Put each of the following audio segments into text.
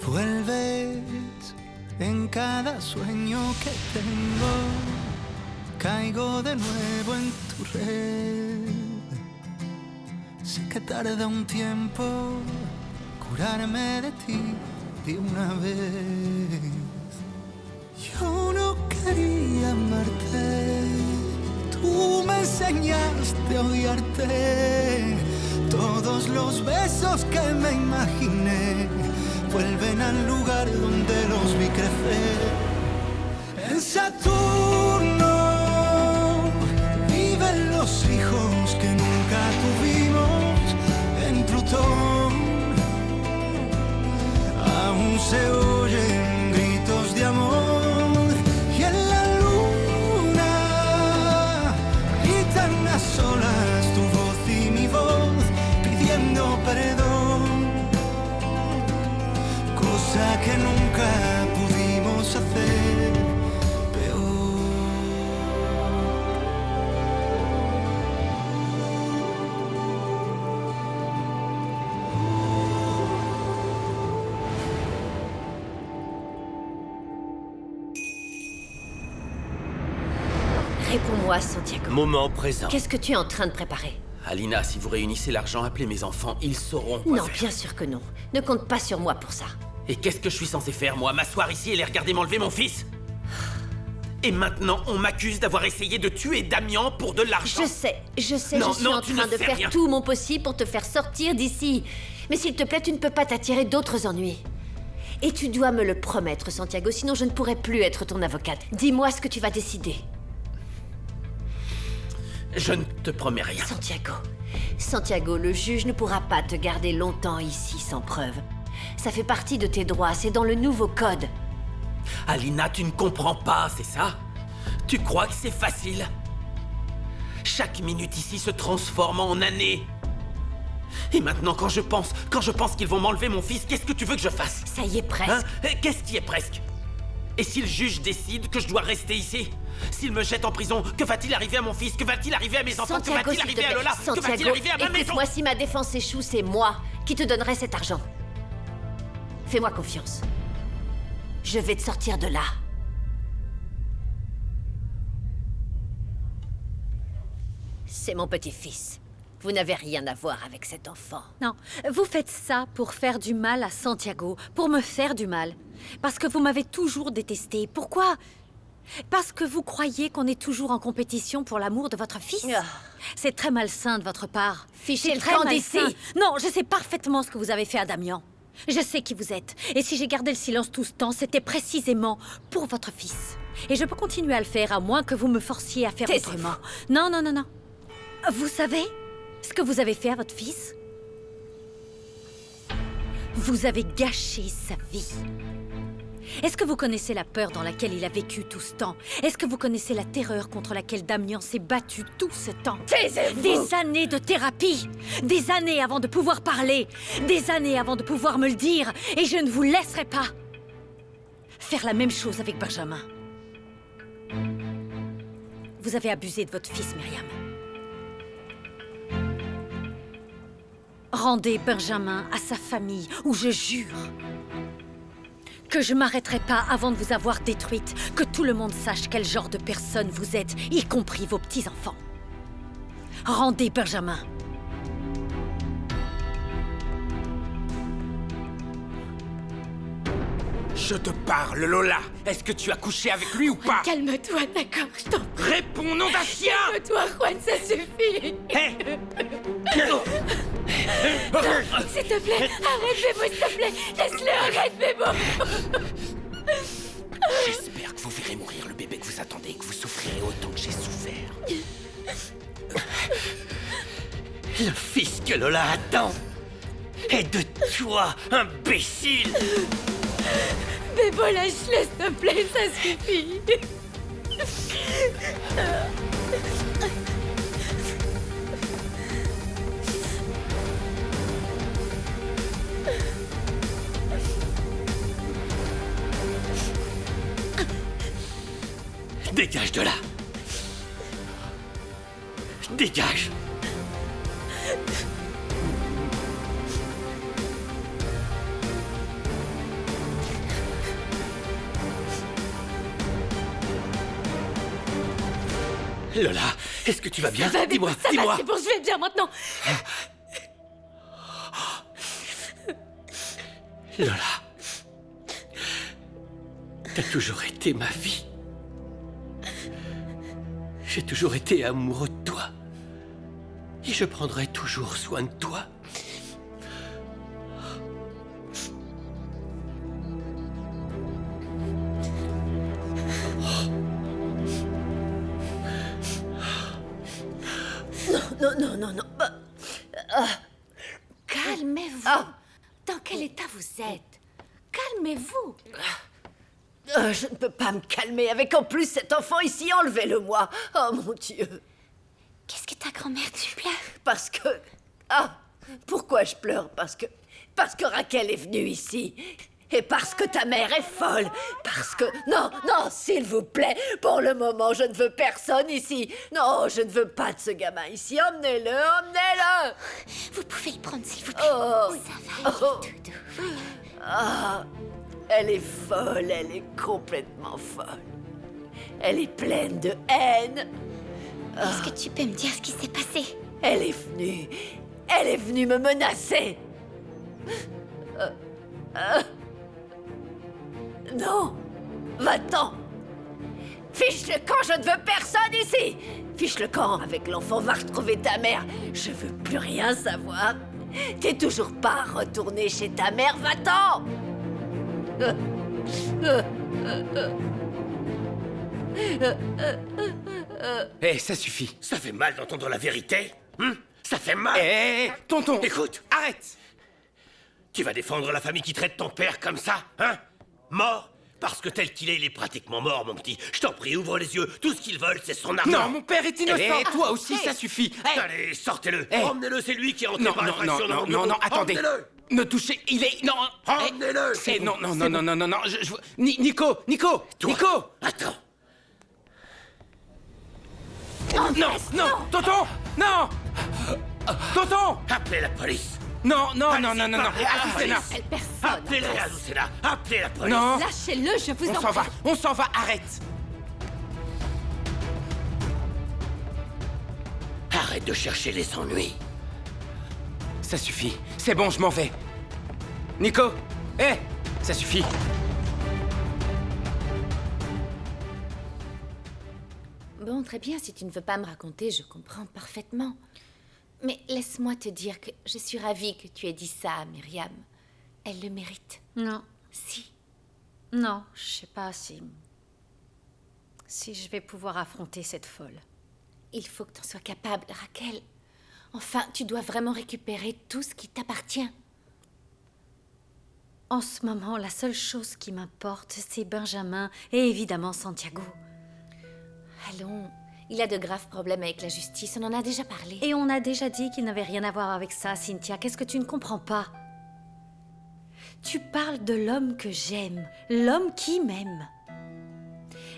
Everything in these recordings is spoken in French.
Vuelves en cada sueño que tengo, caigo de nuevo en tu red. Sé que tarda un tiempo curarme de ti de una vez. Yo no quería amarte, tú me enseñaste a odiarte. Todos los besos que me imaginé vuelven al lugar donde los vi crecer. En Saturno viven los hijos que nunca tuvimos. En Plutón aún se oyen gritos de amor. Y en la luna gritan a solas tu voz y mi voz pidiendo perdón, cosa que nunca pudimos hacer peor. Réponds-moi, Santiago. Moment présent. Qu'est-ce que tu es en train de préparer? Alina, si vous réunissez l'argent, appelez mes enfants, ils sauront quoi Non, faire. bien sûr que non. Ne compte pas sur moi pour ça. Et qu'est-ce que je suis censé faire, moi? M'asseoir ici et les regarder m'enlever mon fils? Et maintenant, on m'accuse d'avoir essayé de tuer Damien pour de l'argent. Je sais, Non, je suis non, en tu train ne de sais faire rien. tout mon possible pour te faire sortir d'ici. Mais s'il te plaît, tu ne peux pas t'attirer d'autres ennuis. Et tu dois me le promettre, Santiago, sinon je ne pourrai plus être ton avocate. Dis-moi ce que tu vas décider. Je ne te promets rien. Santiago, le juge ne pourra pas te garder longtemps ici sans preuve. Ça fait partie de tes droits, c'est dans le nouveau code. Alina, tu ne comprends pas, c'est ça? Tu crois que c'est facile? Chaque minute ici se transforme en année. Et maintenant, quand je pense qu'ils vont m'enlever mon fils, qu'est-ce que tu veux que je fasse? Ça y est presque. Hein? Qu'est-ce qui est presque? Et si le juge décide que je dois rester ici? S'il me jette en prison, que va-t-il arriver à mon fils? Que va-t-il arriver à mes enfants? Que Santiago, va-t-il s'il te arriver à plaît. Lola? Que va-t-il arriver à ma maison? Écoute-moi, si ma défense échoue, c'est moi qui te donnerai cet argent. Fais-moi confiance. Je vais te sortir de là. C'est mon petit-fils. Vous n'avez rien à voir avec cet enfant. Non, vous faites ça pour faire du mal à Santiago, pour me faire du mal. Parce que vous m'avez toujours détesté. Pourquoi? Parce que vous croyez qu'on est toujours en compétition pour l'amour de votre fils. Ah. C'est très malsain de votre part. Fichez C'est le très camp malsain. d'ici. Non, je sais parfaitement ce que vous avez fait à Damien. Je sais qui vous êtes. Et si j'ai gardé le silence tout ce temps, c'était précisément pour votre fils. Et je peux continuer à le faire, à moins que vous me forciez à faire Taisez-vous. autrement. Non, non, non, non. Vous savez ce que vous avez fait à votre fils? Vous avez gâché sa vie. Est-ce que vous connaissez la peur dans laquelle il a vécu tout ce temps? Est-ce que vous connaissez la terreur contre laquelle Damien s'est battu tout ce temps? Taisez-vous! Des années de thérapie! Des années avant de pouvoir parler! Des années avant de pouvoir me le dire! Et je ne vous laisserai pas faire la même chose avec Benjamin. Vous avez abusé de votre fils, Myriam. Rendez Benjamin à sa famille, ou je jure que je m'arrêterai pas avant de vous avoir détruite, que tout le monde sache quel genre de personne vous êtes, y compris vos petits-enfants. Rendez Benjamin. Je te parle, Lola. Est-ce que tu as couché avec lui ou pas? Calme-toi, d'accord, je t'en prie. Réponds, nom d'un chien! Calme-toi, Juan, ça suffit. Hé! S'il te plaît, arrête Bebo, s'il te plaît. Laisse-le, arrête Bebo. J'espère que vous verrez mourir le bébé que vous attendez et que vous souffrirez autant que j'ai souffert. Le fils que Lola attend est de toi, imbécile! Bebo, lâche-le, s'il te plaît, ça suffit. Dégage de là. Dégage. Lola, est-ce que tu vas bien? Ça va, Dis-moi, ça va, dis-moi. c'est bon, je vais bien maintenant. Lola, t'as toujours été ma vie. J'ai toujours été amoureux de toi. Et je prendrai toujours soin de toi. Non. Calmez-vous. Dans quel état vous êtes? Calmez-vous. Je ne peux pas me calmer avec en plus cet enfant ici. Enlevez-le-moi. Oh mon Dieu. Qu'est-ce que ta grand-mère tu pleures? Parce que... pourquoi je pleure? Parce que Raquel est venue ici. Et parce que ta mère est folle. Parce que... Non, s'il vous plaît. Pour le moment, je ne veux personne ici. Non, je ne veux pas de ce gamin ici. Emmenez-le. Vous pouvez le prendre, s'il vous plaît. Oh. Ça va, Oh. il est tout doux. Elle est folle, elle est complètement folle. Elle est pleine de haine. Est-ce que tu peux me dire ce qui s'est passé? Elle est venue me menacer. Non, va-t'en. Fiche le camp, je ne veux personne ici. Fiche le camp, avec l'enfant, va retrouver ta mère. Je veux plus rien savoir. T'es toujours pas retourné chez ta mère, va-t'en. Ça suffit. Ça fait mal d'entendre la vérité. Ça fait mal. Tonton. Écoute. Arrête. Tu vas défendre la famille qui traite ton père comme ça, hein? Mort? Parce que tel qu'il est, il est pratiquement mort, mon petit. Je t'en prie, ouvre les yeux. Tout ce qu'ils veulent, c'est son argent. Non, mon père est innocent. Toi aussi, ça suffit. Allez, sortez-le. Emmenez-le, c'est lui qui est entré Non, par non, infraction dans mon non, bureau. non, attendez. Emmenez-le. Ne touchez... Il est... Non. Emmenez-le. Non. Nico. Attends. Non. Tonton. Non. Tonton. Appelez la police. Non. Azucena. Personne. Appelez Azucena. Appelez la police. Non. Lâchez-le, je vous en prie. On s'en va, arrête. Arrête de chercher les ennuis. Ça suffit. C'est bon, je m'en vais. Nico. Ça suffit. Bon, très bien, si tu ne veux pas me raconter, je comprends parfaitement. Mais laisse-moi te dire que je suis ravie que tu aies dit ça à Myriam. Elle le mérite. Non. Si. Non, je sais pas si je vais pouvoir affronter cette folle. Il faut que tu en sois capable, Raquel. Enfin, tu dois vraiment récupérer tout ce qui t'appartient. En ce moment, la seule chose qui m'importe, c'est Benjamin et évidemment Santiago. Allons, il a de graves problèmes avec la justice, on en a déjà parlé. Et on a déjà dit qu'il n'avait rien à voir avec ça, Cynthia. Qu'est-ce que tu ne comprends pas? Tu parles de l'homme que j'aime, l'homme qui m'aime.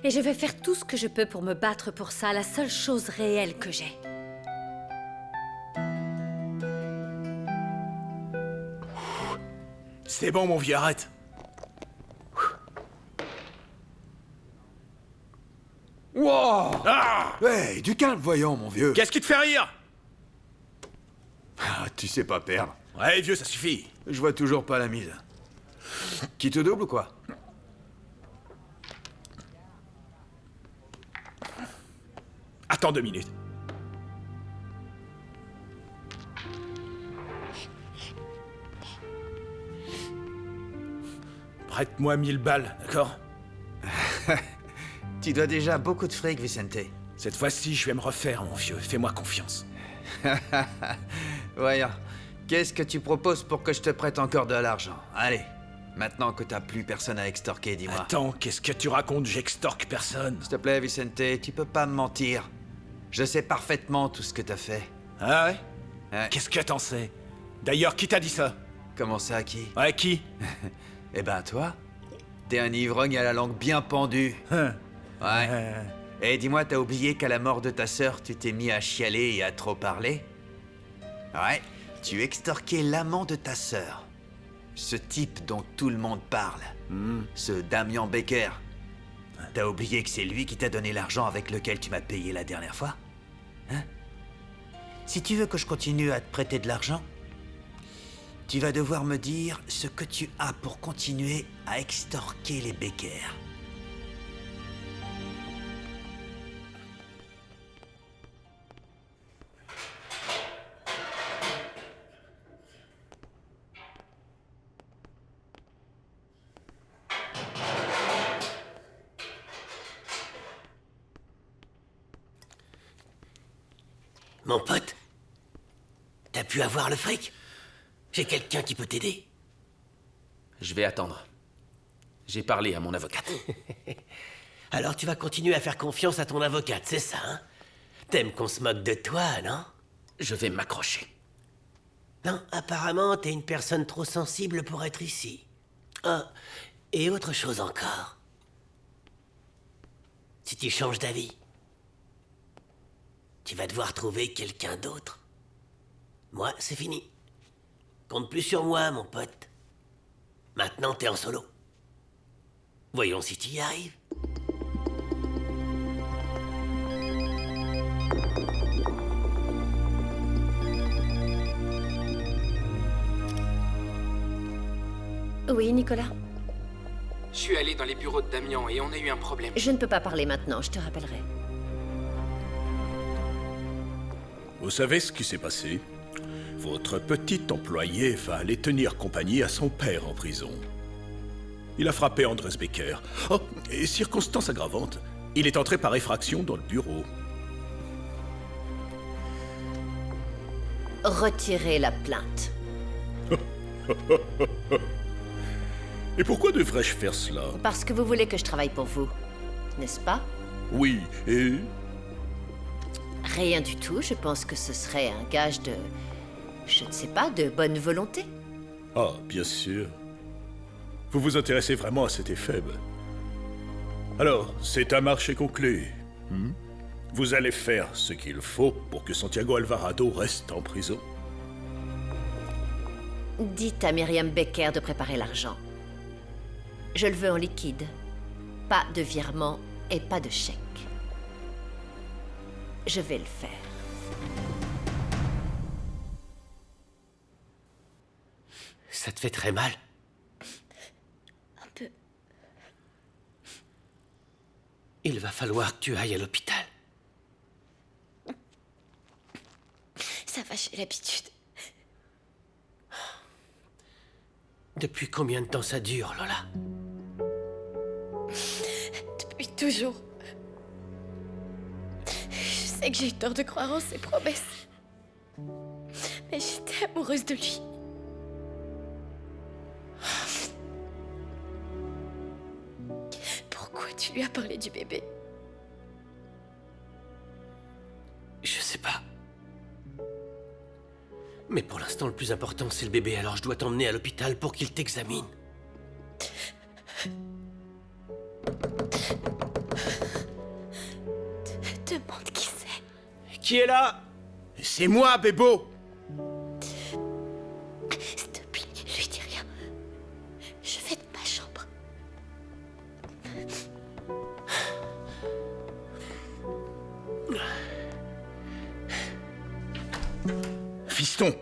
Et je vais faire tout ce que je peux pour me battre pour ça, la seule chose réelle que j'ai. C'est bon, mon vieux, arrête. Wow! Ah! Ouais, du calme, voyons, mon vieux. Qu'est-ce qui te fait rire? Ah, tu sais pas perdre. Ouais, vieux, ça suffit. Je vois toujours pas la mise. Qui te double ou quoi? Attends 2 minutes. Prête-moi 1000 balles, d'accord? Tu dois déjà beaucoup de fric, Vicente. Cette fois-ci, je vais me refaire, mon vieux. Fais-moi confiance. Voyons, qu'est-ce que tu proposes pour que je te prête encore de l'argent? Allez, maintenant que t'as plus personne à extorquer, dis-moi. Attends, qu'est-ce que tu racontes? J'extorque personne. S'il te plaît, Vicente, tu peux pas me mentir. Je sais parfaitement tout ce que t'as fait. Ah ouais? Ouais. Qu'est-ce que t'en sais? D'ailleurs, qui t'a dit ça? Comment ça, qui? Ouais, qui? Eh ben, toi. T'es un ivrogne à la langue bien pendue. Hein. Ouais. Eh, dis-moi, t'as oublié qu'à la mort de ta sœur, tu t'es mis à chialer et à trop parler? Ouais, tu extorquais l'amant de ta sœur. Ce type dont tout le monde parle. Ce Damien Baker. T'as oublié que c'est lui qui t'a donné l'argent avec lequel tu m'as payé la dernière fois? Hein? Si tu veux que je continue à te prêter de l'argent, tu vas devoir me dire ce que tu as pour continuer à extorquer les Baker. Mon pote, t'as pu avoir le fric? J'ai quelqu'un qui peut t'aider. Je vais attendre. J'ai parlé à mon avocate. Alors tu vas continuer à faire confiance à ton avocate, c'est ça, hein? T'aimes qu'on se moque de toi, non? Je vais m'accrocher. Non, apparemment, t'es une personne trop sensible pour être ici. Ah, et autre chose encore. Si tu changes d'avis, tu vas devoir trouver quelqu'un d'autre. Moi, c'est fini. Compte plus sur moi, mon pote. Maintenant, t'es en solo. Voyons si tu y arrives. Oui, Nicolas? Je suis allé dans les bureaux de Damien et on a eu un problème. Je ne peux pas parler maintenant, je te rappellerai. Vous savez ce qui s'est passé? Votre petit employé va aller tenir compagnie à son père en prison. Il a frappé Andrés Baker. Oh, et circonstance aggravante, il est entré par effraction dans le bureau. Retirez la plainte. Et pourquoi devrais-je faire cela? Parce que vous voulez que je travaille pour vous, n'est-ce pas? Oui, et... Rien du tout, je pense que ce serait un gage de... je ne sais pas, de bonne volonté. Ah, bien sûr. Vous vous intéressez vraiment à cet effet. Alors, c'est un marché conclu. Vous allez faire ce qu'il faut pour que Santiago Alvarado reste en prison. Dites à Myriam Baker de préparer l'argent. Je le veux en liquide. Pas de virement et pas de chèque. Je vais le faire. Ça te fait très mal? Un peu. Il va falloir que tu ailles à l'hôpital. Ça va, j'ai l'habitude. Depuis combien de temps ça dure, Lola? Depuis toujours. Je sais que j'ai eu tort de croire en ses promesses. Mais j'étais amoureuse de lui. Pourquoi tu lui as parlé du bébé? Je sais pas. Mais pour l'instant, le plus important, c'est le bébé, alors je dois t'emmener à l'hôpital pour qu'il t'examine. Demande qui c'est. Qui est là? C'est moi, Bébo! S'il te plaît, lui dis rien. Je vais de ma chambre. Fiston,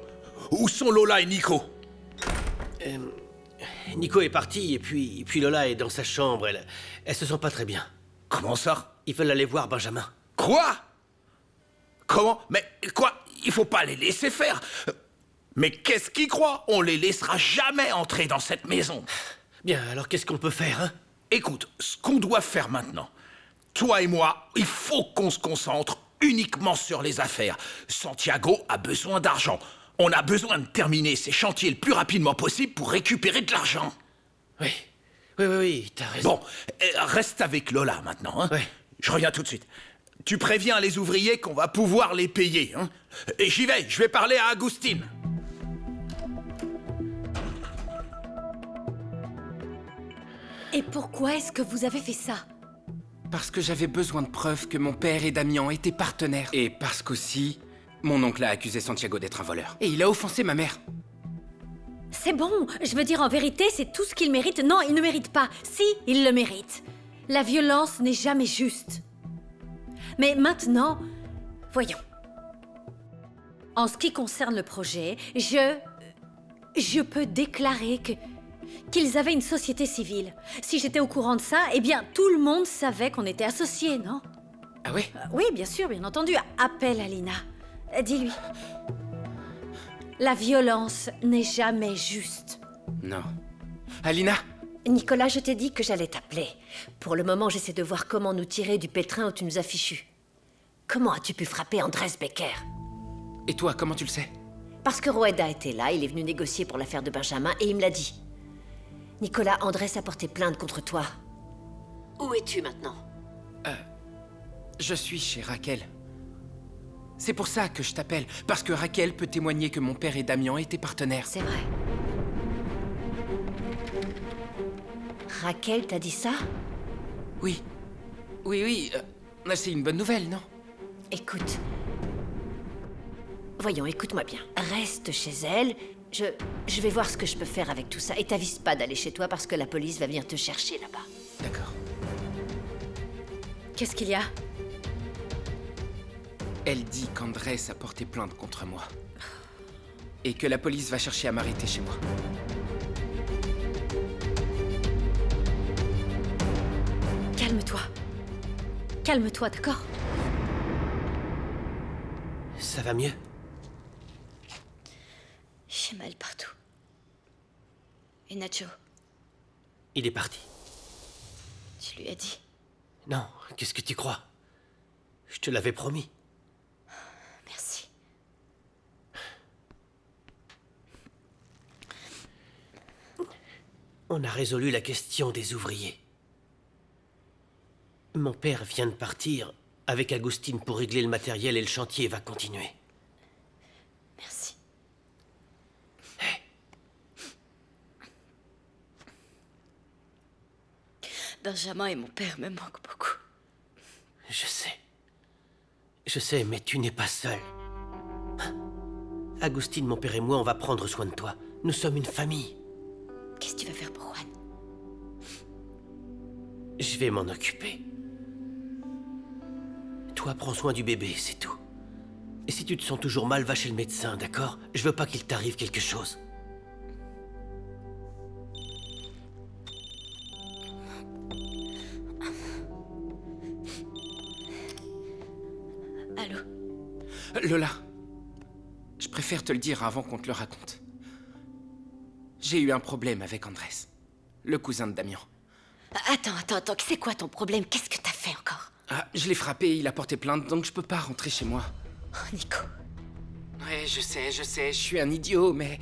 où sont Lola et Nico? Nico est parti, et puis Lola est dans sa chambre. Elle se sent pas très bien. Comment ça? Ils veulent aller voir Benjamin. Quoi? Comment? Mais quoi? Il faut pas les laisser faire. Mais qu'est-ce qu'ils croient? On les laissera jamais entrer dans cette maison. Bien, alors qu'est-ce qu'on peut faire, hein? Écoute, ce qu'on doit faire maintenant, toi et moi, il faut qu'on se concentre uniquement sur les affaires. Santiago a besoin d'argent. On a besoin de terminer ces chantiers le plus rapidement possible pour récupérer de l'argent. Oui, t'as raison. Bon, reste avec Lola maintenant, hein? Oui. Je reviens tout de suite. Tu préviens les ouvriers qu'on va pouvoir les payer, hein? Et j'y vais, je vais parler à Agustin. Et pourquoi est-ce que vous avez fait ça? Parce que j'avais besoin de preuves que mon père et Damian étaient partenaires. Et parce qu'aussi, mon oncle a accusé Santiago d'être un voleur. Et il a offensé ma mère. C'est bon, je veux dire en vérité, c'est tout ce qu'il mérite. Non, il ne mérite pas. Si, il le mérite. La violence n'est jamais juste. Mais maintenant, voyons. En ce qui concerne le projet, je peux déclarer qu'ils avaient une société civile. Si j'étais au courant de ça, eh bien, tout le monde savait qu'on était associés, non? Ah oui? Oui, bien sûr, bien entendu. Appelle Alina. Dis-lui. La violence n'est jamais juste. Non. Alina? Nicolas, je t'ai dit que j'allais t'appeler. Pour le moment, j'essaie de voir comment nous tirer du pétrin où tu nous as fichus. Comment as-tu pu frapper Andrés Becker? Et toi, comment tu le sais? Parce que Rueda était là, il est venu négocier pour l'affaire de Benjamin et il me l'a dit. Nicolas, Andrés a porté plainte contre toi. Où es-tu maintenant? Je suis chez Raquel. C'est pour ça que je t'appelle, parce que Raquel peut témoigner que mon père et Damian étaient partenaires. C'est vrai. Raquel t'a dit ça? Oui. Oui, c'est une bonne nouvelle, non? Écoute. Voyons, écoute-moi bien. Reste chez elle. Je vais voir ce que je peux faire avec tout ça. Et t'avise pas d'aller chez toi parce que la police va venir te chercher là-bas. D'accord. Qu'est-ce qu'il y a? Elle dit qu'Andrés a porté plainte contre moi. Et que la police va chercher à m'arrêter chez moi. Calme-toi. Calme-toi, d'accord? Ça va mieux? J'ai mal partout. Et Nacho, Il est parti. tu lui as dit? Non, qu'est-ce que tu crois? Je te l'avais promis. Merci. On a résolu la question des ouvriers. Mon père vient de partir avec Agustin pour régler le matériel et le chantier va continuer. Merci. Benjamin et mon père me manquent beaucoup. Je sais, mais tu n'es pas seul. Agustin, mon père et moi, on va prendre soin de toi. Nous sommes une famille. Qu'est-ce que tu vas faire pour Juan? Je vais m'en occuper. Toi, prends soin du bébé, c'est tout. Et si tu te sens toujours mal, va chez le médecin, d'accord? Je veux pas qu'il t'arrive quelque chose. Allô? Lola, je préfère te le dire avant qu'on te le raconte. J'ai eu un problème avec Andrés, le cousin de Damian. Attends, c'est quoi ton problème? Qu'est-ce que t'as fait encore? Ah, je l'ai frappé, il a porté plainte, donc je peux pas rentrer chez moi. Oh, Nico. Ouais, je sais, je suis un idiot, mais...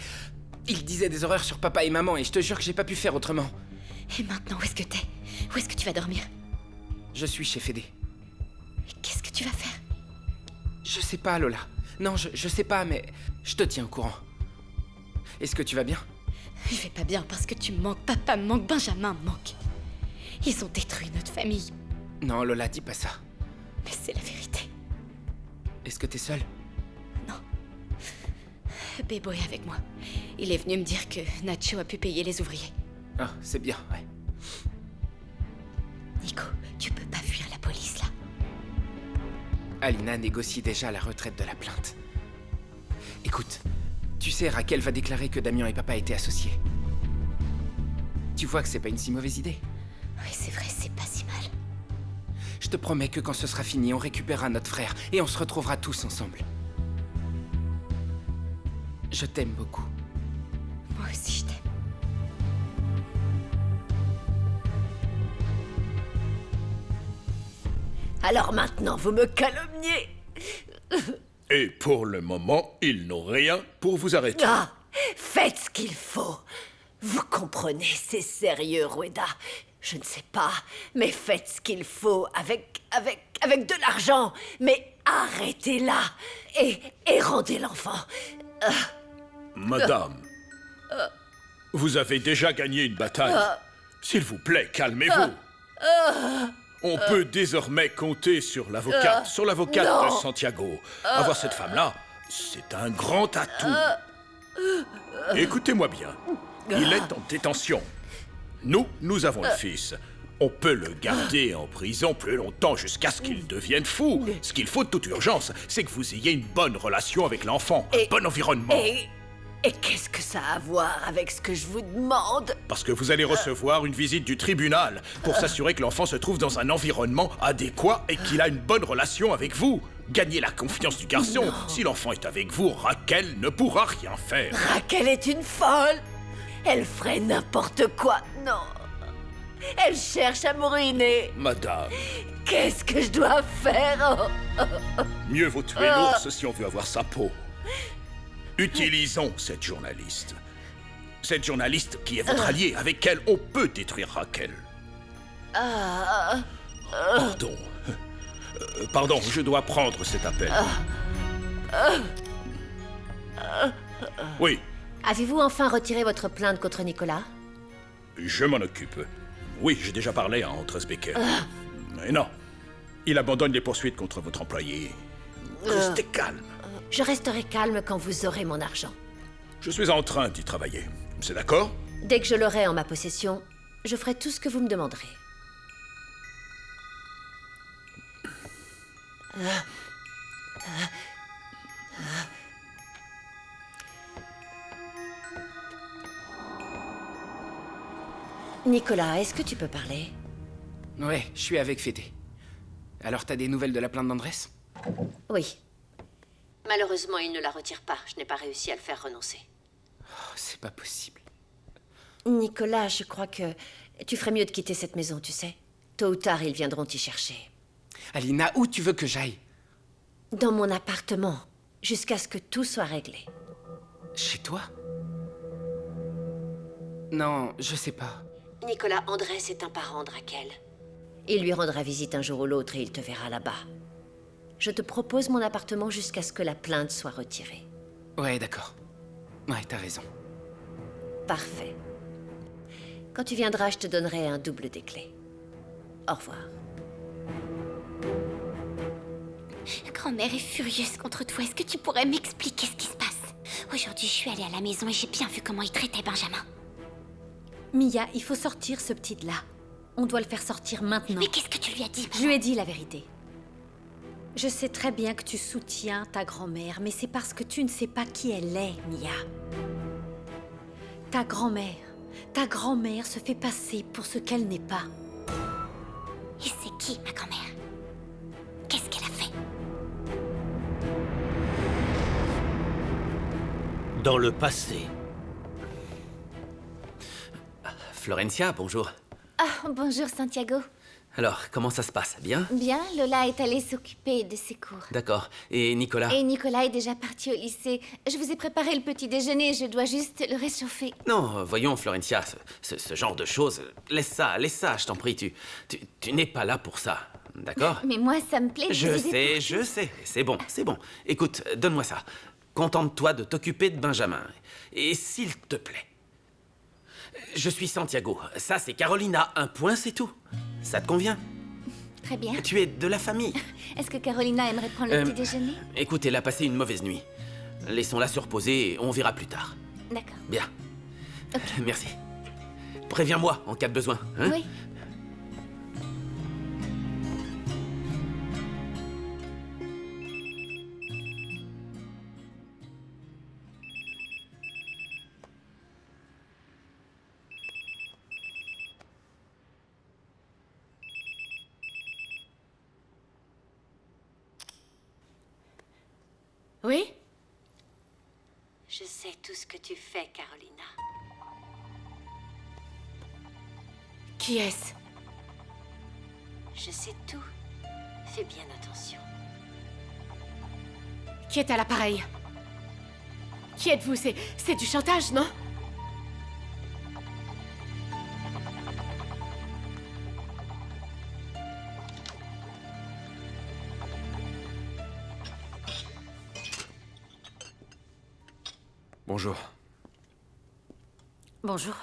Il disait des horreurs sur papa et maman, et je te jure que j'ai pas pu faire autrement. Et maintenant, où est-ce que t'es? Où est-ce que tu vas dormir? Je suis chez Fédé. Et qu'est-ce que tu vas faire? Je sais pas, Lola. Non, je sais pas, mais je te tiens au courant. Est-ce que tu vas bien? Je vais pas bien parce que tu me manques. Papa me manque, Benjamin me manque. Ils ont détruit notre famille. Non, Lola, dis pas ça. Mais c'est la vérité. Est-ce que t'es seule? Non. Bebo est avec moi. Il est venu me dire que Nacho a pu payer les ouvriers. Ah, c'est bien, ouais. Nico, tu peux pas fuir la police, là. Alina négocie déjà la retraite de la plainte. Écoute, tu sais, Raquel va déclarer que Damian et papa étaient associés. Tu vois que c'est pas une si mauvaise idée. Oui, c'est vrai, c'est pas si mal. Je te promets que quand ce sera fini, on récupérera notre frère et on se retrouvera tous ensemble. Je t'aime beaucoup. Moi aussi, je t'aime. Alors maintenant, vous me calomniez. Et pour le moment, ils n'ont rien pour vous arrêter. Ah, faites ce qu'il faut. Vous comprenez, c'est sérieux, Rueda. Je ne sais pas, mais faites ce qu'il faut avec de l'argent. Mais arrêtez-la et rendez l'enfant. Madame, vous avez déjà gagné une bataille. S'il vous plaît, calmez-vous. On peut désormais compter sur l'avocate, de Santiago. Avoir cette femme-là, c'est un grand atout. Écoutez-moi bien. Il est en détention. Nous avons le fils. On peut le garder en prison plus longtemps jusqu'à ce qu'il devienne fou. Ce qu'il faut de toute urgence, c'est que vous ayez une bonne relation avec l'enfant, un bon environnement. Et qu'est-ce que ça a à voir avec ce que je vous demande? Parce que vous allez recevoir une visite du tribunal pour s'assurer que l'enfant se trouve dans un environnement adéquat et qu'il a une bonne relation avec vous. Gagnez la confiance du garçon. Si l'enfant est avec vous, Raquel ne pourra rien faire. Raquel est une folle. Elle ferait n'importe quoi. Non. Elle cherche à me ruiner. Madame, Qu'est-ce que je dois faire? mieux vaut tuer l'ours si on veut avoir sa peau. Utilisons cette journaliste. Cette journaliste qui est votre alliée. Avec elle, on peut détruire Raquel. Pardon. Pardon, je dois prendre cet appel. Oui, Avez-vous enfin retiré votre plainte contre Nicolas? je m'en occupe. Oui, j'ai déjà parlé à Andrés Becker. Mais non, il abandonne les poursuites contre votre employé. Restez calme. Je resterai calme quand vous aurez mon argent. Je suis en train d'y travailler. C'est d'accord? Dès que je l'aurai en ma possession, je ferai tout ce que vous me demanderez. Nicolas, est-ce que tu peux parler? Ouais, je suis avec Fété. Alors t'as des nouvelles de la plainte d'Andrés? Oui. Malheureusement, il ne la retire pas. Je n'ai pas réussi à le faire renoncer. Oh, c'est pas possible. Nicolas, je crois que tu ferais mieux de quitter cette maison, tu sais. Tôt ou tard, ils viendront t'y chercher. Alina, où tu veux que j'aille? Dans mon appartement, jusqu'à ce que tout soit réglé. Chez toi? Non, je sais pas. Nicolas Andrés est un parent de Raquel. Il lui rendra visite un jour ou l'autre et il te verra là-bas. Je te propose mon appartement jusqu'à ce que la plainte soit retirée. Ouais, d'accord. Ouais, t'as raison. Parfait. Quand tu viendras, je te donnerai un double des clés. Au revoir. Grand-mère est furieuse contre toi. Est-ce que tu pourrais m'expliquer ce qui se passe? Aujourd'hui, je suis allée à la maison et j'ai bien vu comment il traitait Benjamin. Mia, il faut sortir ce petit de là. On doit le faire sortir maintenant. Mais qu'est-ce que tu lui as dit? Je lui ai dit la vérité. Je sais très bien que tu soutiens ta grand-mère, mais c'est parce que tu ne sais pas qui elle est, Mia. Ta grand-mère se fait passer pour ce qu'elle n'est pas. Et c'est qui, ma grand-mère? Qu'est-ce qu'elle a fait? Dans le passé. Florencia, bonjour. Ah, bonjour Santiago. Alors, comment ça se passe? Bien? Bien, Lola est allée s'occuper de ses cours. D'accord. Et Nicolas? Et Nicolas est déjà parti au lycée. Je vous ai préparé le petit déjeuner, je dois juste le réchauffer. Non, voyons, Florencia, ce genre de choses, laisse ça, je t'en prie, tu n'es pas là pour ça, d'accord? Mais moi, ça me plaît de vous aider Je sais, c'est bon. Écoute, donne-moi ça. Contente-toi de t'occuper de Benjamin. Et s'il te plaît, je suis Santiago, ça c'est Carolina, un point c'est tout. Ça te convient? Très bien. Tu es de la famille. Est-ce que Carolina aimerait prendre le petit déjeuner? Écoute, elle a passé une mauvaise nuit. Laissons-la se reposer et on verra plus tard. D'accord. Bien. Ok. Merci. Préviens-moi en cas de besoin, hein? Oui. Oui? Je sais tout ce que tu fais, Carolina. Qui est-ce? Je sais tout. Fais bien attention. Qui est à l'appareil? Qui êtes-vous? C'est du chantage, non? Bonjour. Bonjour.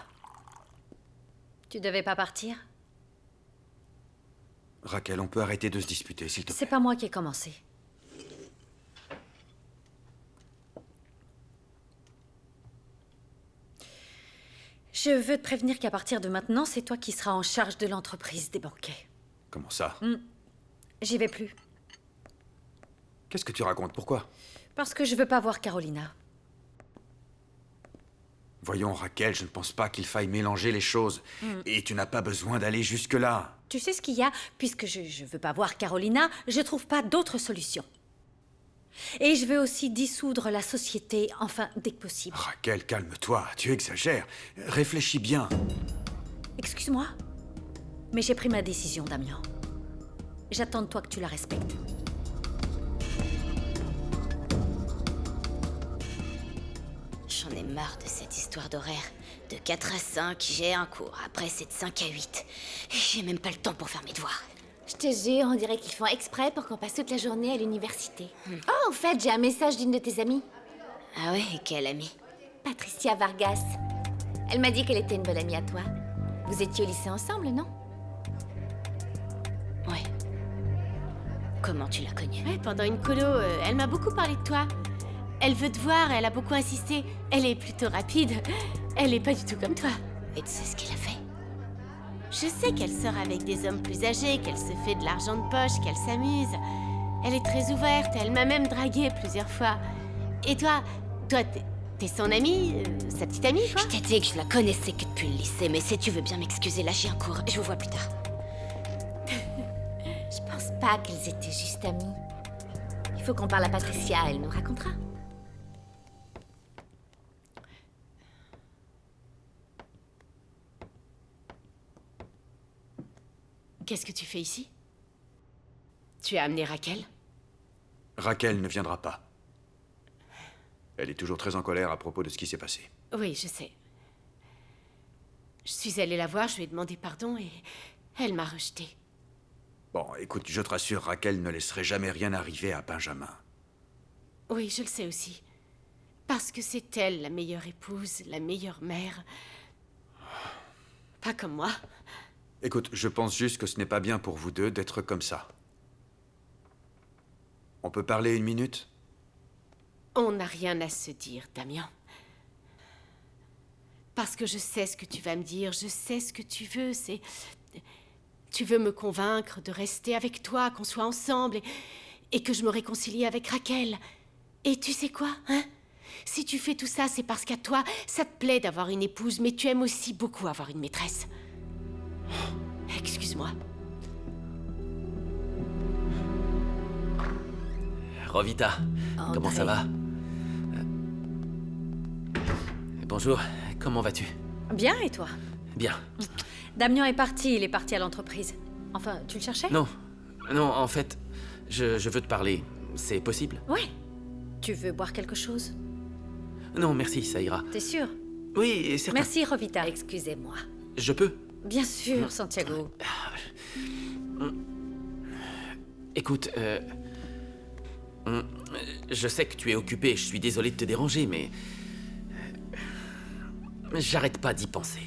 Tu devais pas partir? Raquel, on peut arrêter de se disputer, s'il te plaît. C'est pas moi qui ai commencé. Je veux te prévenir qu'à partir de maintenant, c'est toi qui seras en charge de l'entreprise des banquets. Comment ça? J'y vais plus. Qu'est-ce que tu racontes? Pourquoi? Parce que je veux pas voir Carolina. Voyons, Raquel, je ne pense pas qu'il faille mélanger les choses. Et tu n'as pas besoin d'aller jusque-là. Tu sais ce qu'il y a? Puisque je veux pas voir Carolina, je trouve pas d'autre solution. Et je veux aussi dissoudre la société, enfin, dès que possible. Raquel, calme-toi, tu exagères. Réfléchis bien. Excuse-moi, mais j'ai pris ma décision, Damien. J'attends de toi que tu la respectes. J'en ai marre de cette histoire d'horaire. De 4 à 5, j'ai un cours. Après, c'est de 5 à 8. Et j'ai même pas le temps pour faire mes devoirs. Je te jure, on dirait qu'ils font exprès pour qu'on passe toute la journée à l'université. Oh, en fait, j'ai un message d'une de tes amies. Ah ouais, et quelle amie? Patricia Vargas. Elle m'a dit qu'elle était une bonne amie à toi. Vous étiez au lycée ensemble, non? Ouais. Comment tu l'as connue? Ouais, pendant une colo, elle m'a beaucoup parlé de toi. Elle veut te voir, elle a beaucoup insisté. Elle est plutôt rapide. Elle est pas du tout comme toi. Et tu sais ce qu'elle a fait? Je sais qu'elle sort avec des hommes plus âgés, qu'elle se fait de l'argent de poche, qu'elle s'amuse. Elle est très ouverte, elle m'a même draguée plusieurs fois. Et toi, t'es son amie, sa petite amie, quoi? Je t'ai dit que je la connaissais que depuis le lycée, mais si tu veux bien m'excuser, là j'ai un cours. Je vous vois plus tard. Je pense pas qu'elles étaient juste amies. Il faut qu'on parle à Patricia, elle nous racontera. Qu'est-ce que tu fais ici? Tu as amené Raquel? Raquel ne viendra pas. Elle est toujours très en colère à propos de ce qui s'est passé. Oui, je sais. Je suis allée la voir, je lui ai demandé pardon et elle m'a rejetée. Bon, écoute, je te rassure, Raquel ne laisserait jamais rien arriver à Benjamin. Oui, je le sais aussi. Parce que c'est elle la meilleure épouse, la meilleure mère. Pas comme moi. Écoute, je pense juste que ce n'est pas bien pour vous deux d'être comme ça. On peut parler une minute? On n'a rien à se dire, Damien. Parce que je sais ce que tu vas me dire, je sais ce que tu veux, c'est... Tu veux me convaincre de rester avec toi, qu'on soit ensemble, et que je me réconcilie avec Raquel. Et tu sais quoi, hein? Si tu fais tout ça, c'est parce qu'à toi, ça te plaît d'avoir une épouse, mais tu aimes aussi beaucoup avoir une maîtresse. Excuse-moi. Rovita, André. comment ça va? Bonjour, comment vas-tu? Bien, et toi? Bien. Damien est parti, il est parti à l'entreprise. Enfin, tu le cherchais? Non, en fait, je veux te parler. C'est possible? Ouais. Tu veux boire quelque chose? Non, merci, ça ira. T'es sûr? Oui, certain. Merci, Rovita. Excusez-moi. Je peux? Bien sûr, Santiago. Écoute, je sais que tu es occupé, je suis désolé de te déranger, mais... J'arrête pas d'y penser.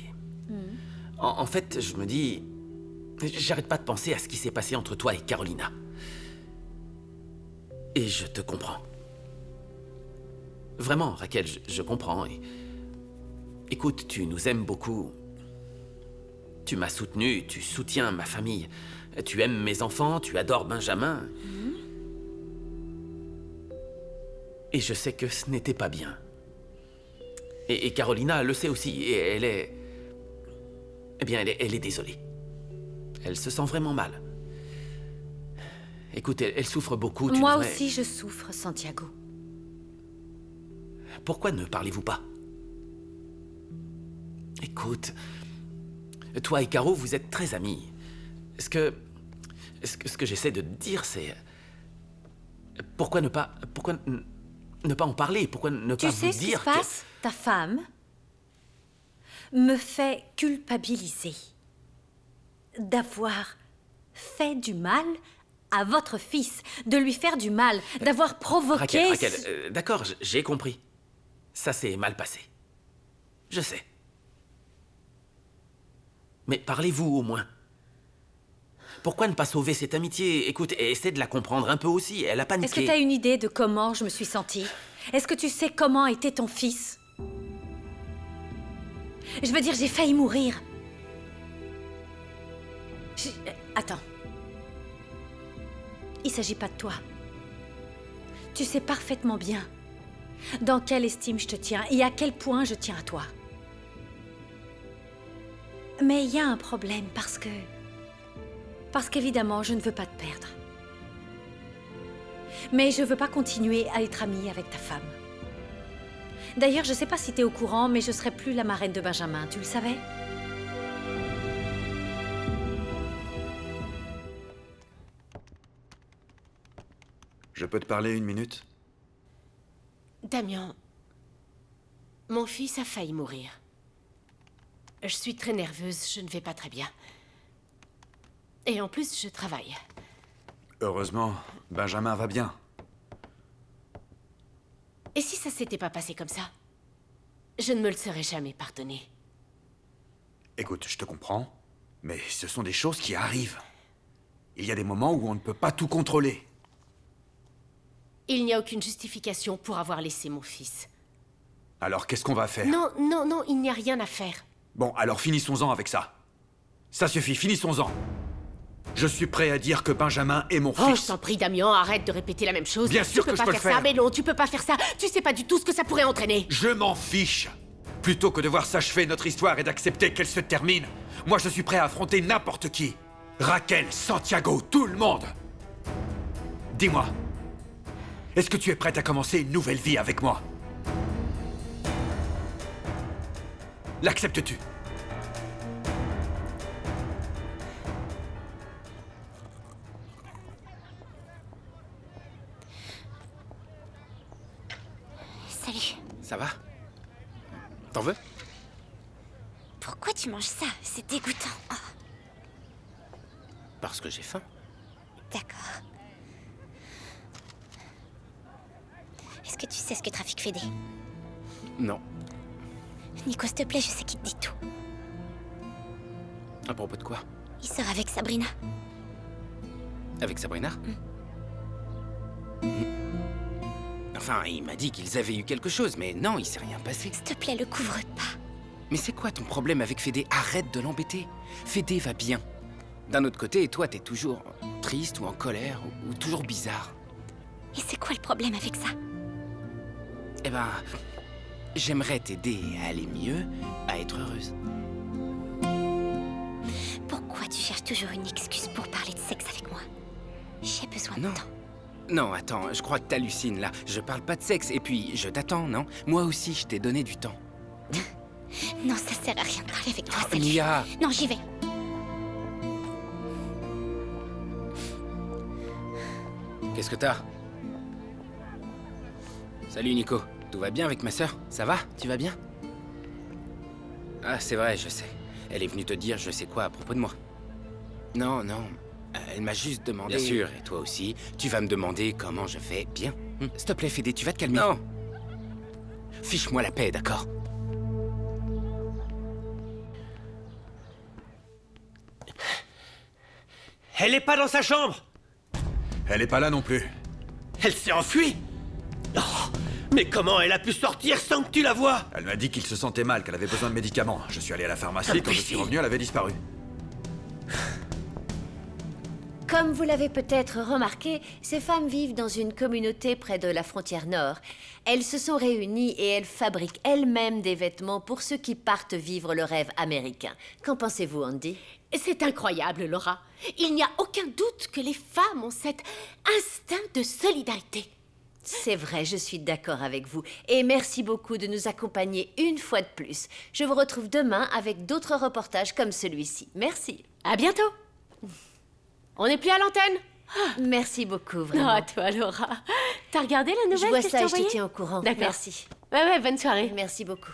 En fait, je me dis... J'arrête pas de penser à ce qui s'est passé entre toi et Carolina. Et je te comprends. Vraiment, Raquel, je comprends. Et... Écoute, tu nous aimes beaucoup. Tu m'as soutenu, tu soutiens ma famille. Tu aimes mes enfants, tu adores Benjamin. Et je sais que ce n'était pas bien. Et Carolina le sait aussi, et elle est... Eh bien, elle est désolée. Elle se sent vraiment mal. Écoute, elle souffre beaucoup, tu Moi devrais... aussi, je souffre, Santiago. Pourquoi ne parlez-vous pas? Écoute, toi et Caro, vous êtes très amis. Ce que j'essaie de te dire, c'est... Pourquoi ne pas en parler? Pourquoi ne pas Tu sais vous ce qui dire se passe? Ta femme me fait culpabiliser d'avoir fait du mal à votre fils, de lui faire du mal, d'avoir provoqué... Raquel, d'accord, j'ai compris. Ça s'est mal passé. Je sais. Mais parlez-vous au moins. Pourquoi ne pas sauver cette amitié? Écoute, essaie de la comprendre un peu aussi. Elle a paniqué. Est-ce que t'as une idée de comment je me suis sentie? Est-ce que tu sais comment était ton fils? Je veux dire, j'ai failli mourir. Attends. Il s'agit pas de toi. Tu sais parfaitement bien dans quelle estime je te tiens et à quel point je tiens à toi. Mais il y a un problème parce qu'évidemment, je ne veux pas te perdre. Mais je veux pas continuer à être amie avec ta femme. D'ailleurs, je sais pas si t'es au courant, mais je serai plus la marraine de Benjamin, tu le savais? Je peux te parler une minute? Damien, mon fils a failli mourir. Je suis très nerveuse, je ne vais pas très bien. Et en plus, je travaille. Heureusement, Benjamin va bien. Et si ça s'était pas passé comme ça? Je ne me le serais jamais pardonné. Écoute, je te comprends, mais ce sont des choses qui arrivent. Il y a des moments où on ne peut pas tout contrôler. Il n'y a aucune justification pour avoir laissé mon fils. Alors qu'est-ce qu'on va faire? Non, non, non, il n'y a rien à faire. Bon, alors finissons-en avec ça. Ça suffit, finissons-en. Je suis prêt à dire que Benjamin est mon fils. Oh, je t'en prie, Damien, arrête de répéter la même chose. Bien sûr que je peux le faire ça, faire. mais non, tu peux pas faire ça. Tu sais pas du tout ce que ça pourrait entraîner. Je m'en fiche. Plutôt que de voir s'achever notre histoire et d'accepter qu'elle se termine, moi je suis prêt à affronter n'importe qui. Raquel, Santiago, tout le monde. Dis-moi, est-ce que tu es prête à commencer une nouvelle vie avec moi? L'acceptes-tu? Salut. Ça va? T'en veux? Pourquoi tu manges ça? C'est dégoûtant. Oh, Parce que j'ai faim. d'accord. Est-ce que tu sais ce que Trafic Fédé? Non. Nico, s'il te plaît, je sais qu'il te dit tout. À propos de quoi? Il sort avec Sabrina. Avec Sabrina? Enfin, il m'a dit qu'ils avaient eu quelque chose, mais non, il s'est rien passé. S'il te plaît, le couvre pas. Mais c'est quoi ton problème avec Fédé? Arrête de l'embêter. Fédé va bien. D'un autre côté, toi, t'es toujours triste ou en colère ou toujours bizarre. Et c'est quoi le problème avec ça? Eh ben, j'aimerais t'aider à aller mieux, à être heureuse. Pourquoi tu cherches toujours une excuse pour parler de sexe avec moi? J'ai besoin de temps. Non, attends, je crois que t'hallucines là. Je parle pas de sexe et puis je t'attends, non? Moi aussi, je t'ai donné du temps. Non, ça sert à rien de parler avec toi, Oh, salut. Mia. Non, j'y vais. Qu'est-ce que t'as? Salut Nico, tout va bien avec ma sœur? Ça va? Tu vas bien? Ah, c'est vrai, je sais. Elle est venue te dire je sais quoi à propos de moi. Non, non, elle m'a juste demandé... Bien sûr, et toi aussi, tu vas me demander comment je vais bien. S'il te plaît, Fédé, tu vas te calmer. Non. Fiche-moi la paix, d'accord? Elle est pas dans sa chambre! Elle est pas là non plus. Elle s'est enfuie! Oh, mais comment elle a pu sortir sans que tu la vois? Elle m'a dit qu'il se sentait mal, qu'elle avait besoin de médicaments. Je suis allé à la pharmacie, quand je suis revenu, elle avait disparu. Comme vous l'avez peut-être remarqué, ces femmes vivent dans une communauté près de la frontière nord. Elles se sont réunies et elles fabriquent elles-mêmes des vêtements pour ceux qui partent vivre le rêve américain. Qu'en pensez-vous, Andy? C'est incroyable, Laura. Il n'y a aucun doute que les femmes ont cet instinct de solidarité. C'est vrai, je suis d'accord avec vous. Et merci beaucoup de nous accompagner une fois de plus. Je vous retrouve demain avec d'autres reportages comme celui-ci. Merci. À bientôt. On n'est plus à l'antenne. Merci beaucoup, Non, vraiment. à toi, Laura. T'as regardé la nouvelle Je vois que ça t'ai et je te envoyée? tiens au courant. D'accord. Merci. Ouais, bonne soirée. Merci beaucoup.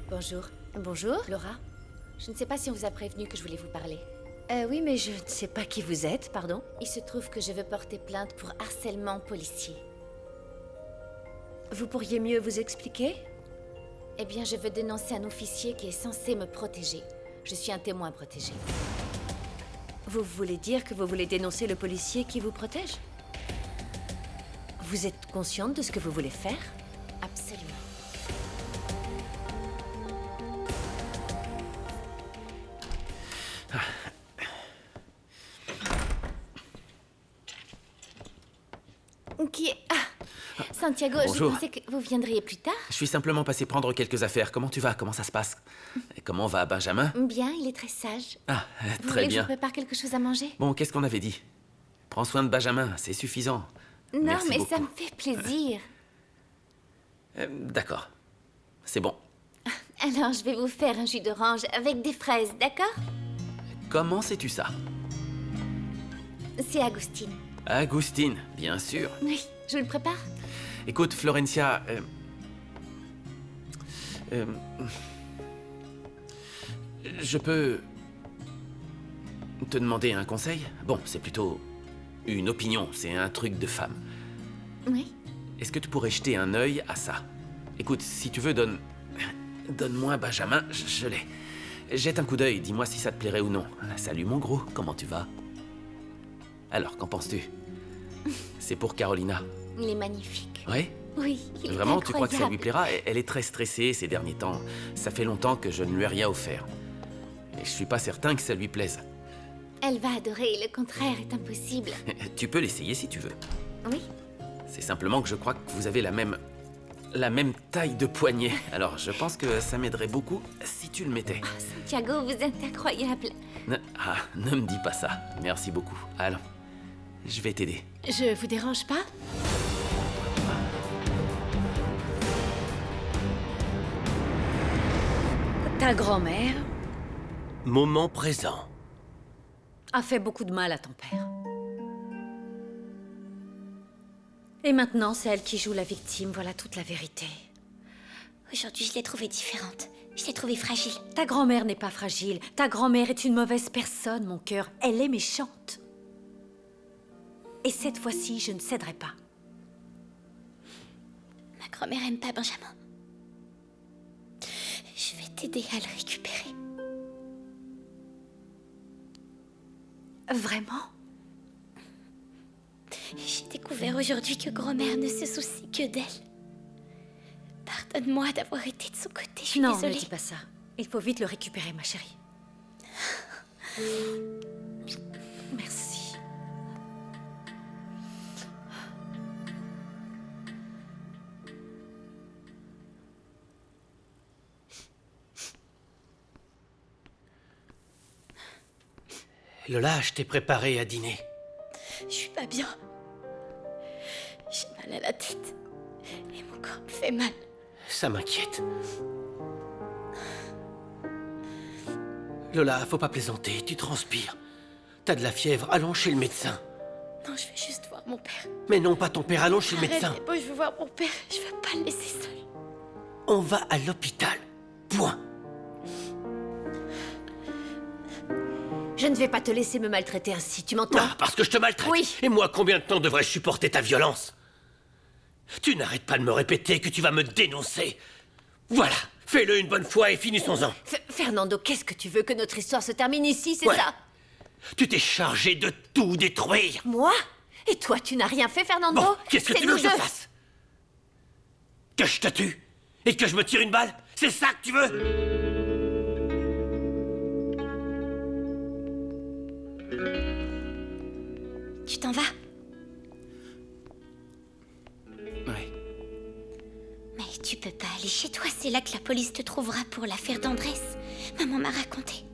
Bonjour. Bonjour. Laura, je ne sais pas si on vous a prévenu que je voulais vous parler. Oui, mais je ne sais pas qui vous êtes, pardon. Il se trouve que je veux porter plainte pour harcèlement policier. Vous pourriez mieux vous expliquer? Eh bien, je veux dénoncer un officier qui est censé me protéger. Je suis un témoin protégé. Vous voulez dire que vous voulez dénoncer le policier qui vous protège? Vous êtes consciente de ce que vous voulez faire? Absolument. Qui est... Ah, Santiago, Bonjour. je pensais que vous viendriez plus tard. Je suis simplement passé prendre quelques affaires. Comment tu vas? Comment ça se passe? Et comment va Benjamin? Bien, il est très sage. Ah, Vous très voulez que je bien. vous prépare quelque chose à manger? Bon, qu'est-ce qu'on avait dit? Prends soin de Benjamin, c'est suffisant. Non, Merci mais beaucoup. ça me fait plaisir. D'accord. C'est bon. Alors, je vais vous faire un jus d'orange avec des fraises, d'accord? Comment sais-tu ça? C'est Agustine. Agustine, bien sûr. Oui, je vous le prépare? Écoute, Florencia... je peux... te demander un conseil? Bon, c'est plutôt une opinion, c'est un truc de femme. Oui. Est-ce que tu pourrais jeter un œil à ça? Écoute, si tu veux, donne-moi Benjamin, je l'ai. Jette un coup d'œil, dis-moi si ça te plairait ou non. Salut mon gros, comment tu vas? Alors, qu'en penses-tu? C'est pour Carolina. Il est magnifique. Oui? Oui, il est Vraiment, tu crois que ça lui incroyable. plaira? Elle est très stressée ces derniers temps. Ça fait longtemps que je ne lui ai rien offert. Et je suis pas certain que ça lui plaise. Elle va adorer, le contraire est impossible. Tu peux l'essayer si tu veux. Oui. C'est simplement que je crois que vous avez la même taille de poignet. Alors, je pense que ça m'aiderait beaucoup si tu le mettais. Santiago, vous êtes incroyable. Ne me dis pas ça. Merci beaucoup. Allons, je vais t'aider. Je vous dérange pas? Ta grand-mère Moment présent. a fait beaucoup de mal à ton père. Et maintenant, c'est elle qui joue la victime. Voilà toute la vérité. Aujourd'hui, je l'ai trouvée différente. Je l'ai trouvée fragile. Ta grand-mère n'est pas fragile. Ta grand-mère est une mauvaise personne, mon cœur. Elle est méchante. Et cette fois-ci, je ne céderai pas. Ma grand-mère aime pas Benjamin. Je vais t'aider à le récupérer. Vraiment? J'ai découvert aujourd'hui que grand-mère ne se soucie que d'elle. Pardonne-moi d'avoir été de son côté, je suis Non, désolée. ne dis pas ça. Il faut vite le récupérer, ma chérie. Merci. Lola, je t'ai préparé à dîner. Je suis pas bien. J'ai mal à la tête. Et mon corps me fait mal. Ça m'inquiète. Lola, faut pas plaisanter, tu transpires. T'as de la fièvre, allons chez le médecin. Non, je vais juste voir mon père. Mais non, pas ton père, allons chez le Arrête, médecin. c'est bon, je veux voir mon père. Je veux pas le laisser seul. On va à l'hôpital. Point. Je ne vais pas te laisser me maltraiter ainsi, tu m'entends? Parce que je te maltraite. Oui. Et moi, combien de temps devrais-je supporter ta violence? Tu n'arrêtes pas de me répéter que tu vas me dénoncer. Voilà, fais-le une bonne fois et finissons-en. Fernando, qu'est-ce que tu veux? Que notre histoire se termine ici, c'est Ouais. ça? Tu t'es chargé de tout détruire. Moi? Et toi, tu n'as rien fait, Fernando? Bon, qu'est-ce que C'est tu veux nous que je deux. fasse? Que je te tue? Et que je me tire une balle? C'est ça que tu veux? Tu t'en vas? Ouais. Mais tu peux pas aller chez toi, c'est là que la police te trouvera pour l'affaire d'Andrés. Maman m'a raconté.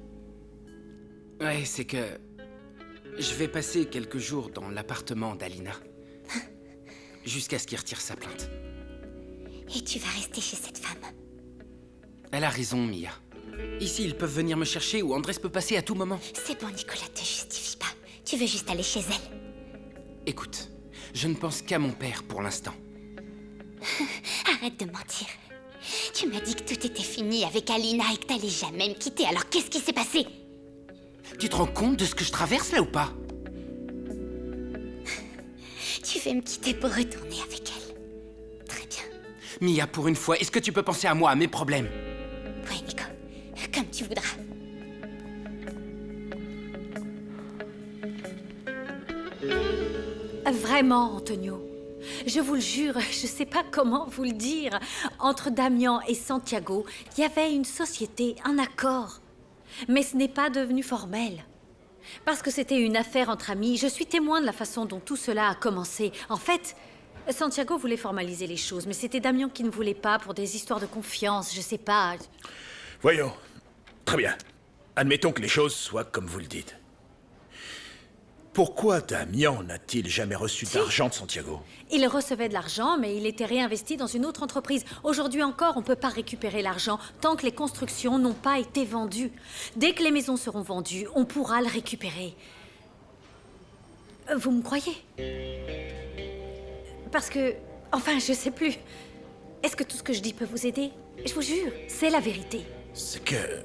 Ouais, c'est que... Je vais passer quelques jours dans l'appartement d'Alina. Jusqu'à ce qu'il retire sa plainte. Et tu vas rester chez cette femme. Elle a raison, Mia. Ici, ils peuvent venir me chercher ou Andrés peut passer à tout moment. C'est bon, Nicolas, te justifie pas. Tu veux juste aller chez elle. Écoute, je ne pense qu'à mon père pour l'instant. Arrête de mentir. Tu m'as dit que tout était fini avec Alina et que t'allais jamais me quitter, alors qu'est-ce qui s'est passé? Tu te rends compte de ce que je traverse là ou pas? Tu veux me quitter pour retourner avec elle. Très bien. Mia, pour une fois, est-ce que tu peux penser à moi, à mes problèmes? Oui, Nico. Comme tu voudras. Vraiment, Antonio. Je vous le jure, je sais pas comment vous le dire. Entre Damian et Santiago, il y avait une société, un accord. Mais ce n'est pas devenu formel. Parce que c'était une affaire entre amis, je suis témoin de la façon dont tout cela a commencé. En fait, Santiago voulait formaliser les choses, mais c'était Damian qui ne voulait pas pour des histoires de confiance, je sais pas. Voyons. Très bien. Admettons que les choses soient comme vous le dites. Pourquoi Damian n'a-t-il jamais reçu d'argent de Santiago? Il recevait de l'argent, mais il était réinvesti dans une autre entreprise. Aujourd'hui encore, on ne peut pas récupérer l'argent tant que les constructions n'ont pas été vendues. Dès que les maisons seront vendues, on pourra le récupérer. Vous me croyez? Parce que... Enfin, je sais plus. Est-ce que tout ce que je dis peut vous aider? Je vous jure, c'est la vérité. C'est que...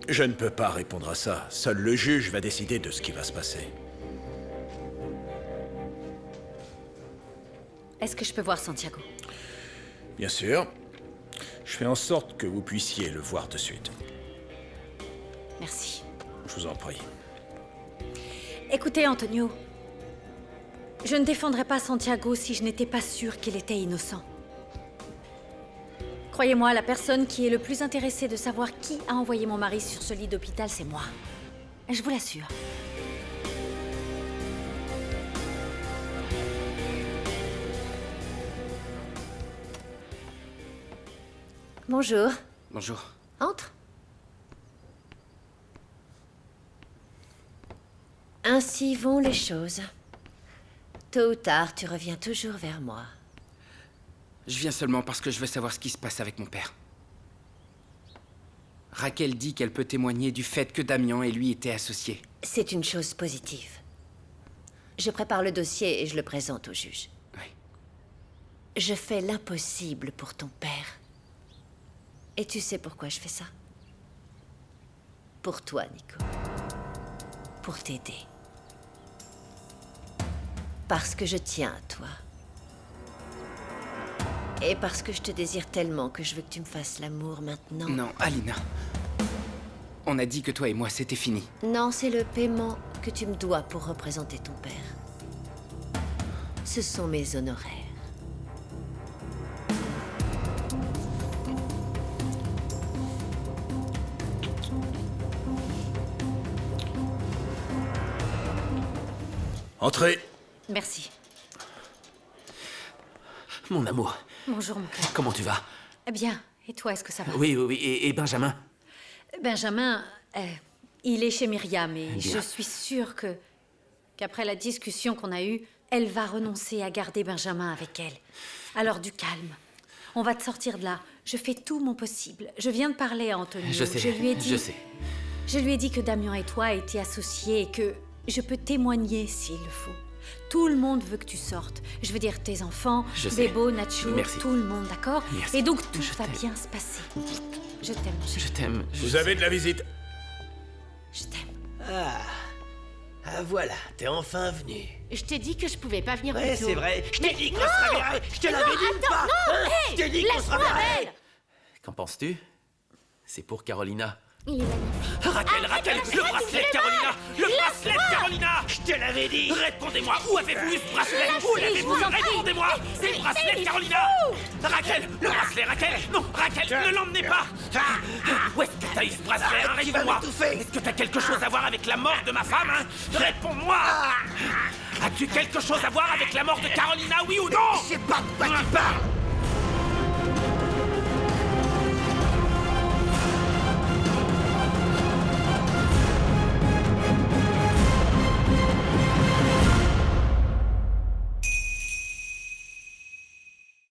Je ne peux pas répondre à ça. Seul le juge va décider de ce qui va se passer. Est-ce que je peux voir Santiago? Bien sûr. Je fais en sorte que vous puissiez le voir de suite. Merci. Je vous en prie. Écoutez, Antonio. Je ne défendrais pas Santiago si je n'étais pas sûre qu'il était innocent. Croyez-moi, la personne qui est le plus intéressée de savoir qui a envoyé mon mari sur ce lit d'hôpital, c'est moi. Je vous l'assure. Bonjour. Bonjour. Entre. Ainsi vont les choses. Tôt ou tard, tu reviens toujours vers moi. Je viens seulement parce que je veux savoir ce qui se passe avec mon père. Raquel dit qu'elle peut témoigner du fait que Damian et lui étaient associés. C'est une chose positive. Je prépare le dossier et je le présente au juge. Oui. Je fais l'impossible pour ton père. Et tu sais pourquoi je fais ça? Pour toi, Nico. Pour t'aider. Parce que je tiens à toi. Et parce que je te désire tellement que je veux que tu me fasses l'amour maintenant. Non, Alina. On a dit que toi et moi, c'était fini. Non, c'est le paiement que tu me dois pour représenter ton père. Ce sont mes honoraires. Entrez. Merci. Mon amour, Bonjour, mon cœur. comment tu vas? Bien. Et toi, est-ce que ça va? Oui, oui, oui. Et Benjamin? Benjamin, il est chez Myriam et Bien. je suis sûre qu'après la discussion qu'on a eue, elle va renoncer à garder Benjamin avec elle. Alors du calme. On va te sortir de là. Je fais tout mon possible. Je viens de parler à Antonio. Je sais, lui ai dit, je sais. Je lui ai dit que Damian et toi étiez associés et que je peux témoigner s'il le faut. Tout le monde veut que tu sortes. Je veux dire tes enfants, Je sais. Bebo, Nacho, Merci. tout le monde, d'accord? Merci. Et donc tout Je va t'aime. bien se passer. Je t'aime, mon chéri. Je t'aime. Vous avez de la visite. Je t'aime. Ah, voilà, t'es enfin venu. Je t'ai dit que je pouvais pas venir Ouais, plus tôt. c'est vrai. Je Mais t'ai dit qu'on non! se reverrait. Je te l'avais dit ou pas? Hein? Je t'ai dit qu'on se reverrait. Qu'en penses-tu? C'est pour Carolina. Il est magnifique. Raquel, Raquel, le bracelet de Carolina! Le bracelet de Carolina! Je te l'avais dit. Répondez-moi, où avez-vous eu ce bracelet? Où l'avez-vous eu? Répondez-moi! C'est le bracelet de Carolina! Raquel, le bracelet, Raquel! Non, Raquel, ne l'emmenez pas! Où est-ce que t'as eu ce bracelet? Hein? Tu vas Réponds-moi! m'étouffer. Est-ce que t'as quelque chose à voir avec la mort de ma femme, hein? Réponds-moi! As-tu quelque chose à voir avec la mort de Carolina, oui ou non? Je sais pas de quoi tu parles.